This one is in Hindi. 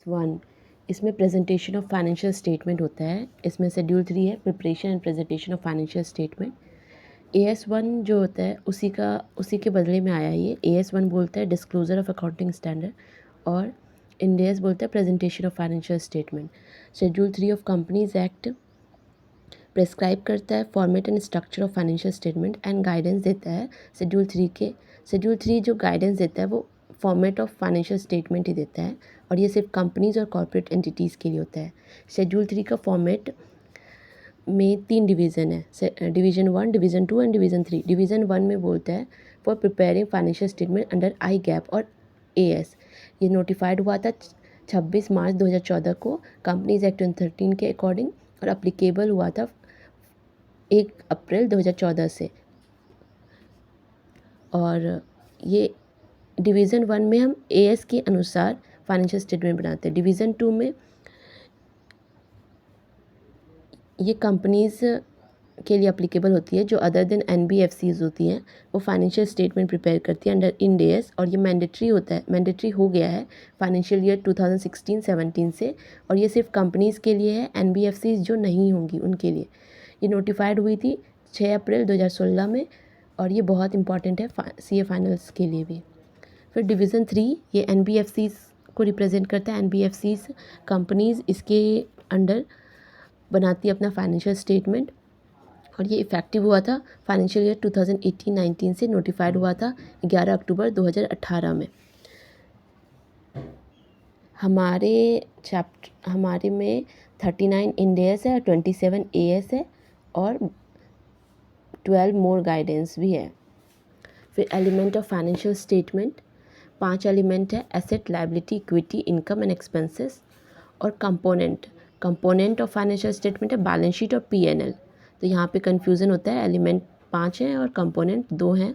1 इसमें प्रेजेंटेशन ऑफ फाइनेंशियल स्टेटमेंट होता है। इसमें शेड्यूल 3 है preparation and presentation of financial statement. AS1 जो होता है उसी के बदले में आया है ये। AS1 बोलता है डिस्क्लोजर ऑफ अकाउंटिंग स्टैंडर्ड और इंड AS बोलता है presentation of financial statement. Schedule 3 of companies act prescribe करता है format and structure of financial statement and guidance देता है। शेड्यूल 3 जो गाइडेंस देता है वो फॉर्मेट ऑफ फाइनेंशियल स्टेटमेंट ही देता है और ये सिर्फ कंपनीज और कॉर्पोरेट एंटिटीज़ के लिए होता है। शेड्यूल 3 का फॉर्मेट में 3 डिवीज़न है, division 1, division 2 and division 3। Division 1 में बोलता है for preparing financial statement under IGAAP और AS। ये नोटिफाइड हुआ था 26 मार्च 2014 को कंपनीज एक्ट 2013 के अकॉर्डिंग और अप्लीकेबल हुआ था 1 अप्रैल 2014 से। और ये डिवीज़न 1 में हम AS के अनुसार फाइनेंशियल स्टेटमेंट बनाते हैं। डिवीज़न 2 में ये कंपनीज़ के लिए अप्लीकेबल होती है जो अदर देन NBFCs होती हैं, वो फाइनेंशियल स्टेटमेंट प्रिपेयर करती है अंडर इंड AS और ये मैंडेटरी हो गया है फाइनेंशियल ईयर 2016-17 से। और ये सिर्फ कंपनीज़ के लिए है, NBFCs जो नहीं होंगी उनके लिए। ये नोटिफाइड हुई थी 6 अप्रैल 2016 में और ये बहुत इंपॉर्टेंट है CA फाइनल्स के लिए भी। फिर डिवीज़न 3 ये NBFCs को रिप्रेजेंट करता है। NBFCs कंपनीज़ इसके अंडर बनाती है अपना फाइनेंशियल स्टेटमेंट और ये इफ़ेक्टिव हुआ था फाइनेंशियल ईयर 2018-19 से। नोटिफाइड हुआ था 11 अक्टूबर 2018 में। हमारे में 39 इंड AS है और 27 AS है और 12 मोर गाइडेंस भी है। फिर element of financial statement 5 element है, asset, liability, equity, income and expenses. और कंपोनेंट ऑफ फाइनेंशियल स्टेटमेंट है बैलेंस शीट और P&L। तो यहाँ पे कन्फ्यूज़न होता है, एलिमेंट 5 हैं और कंपोनेंट 2 हैं।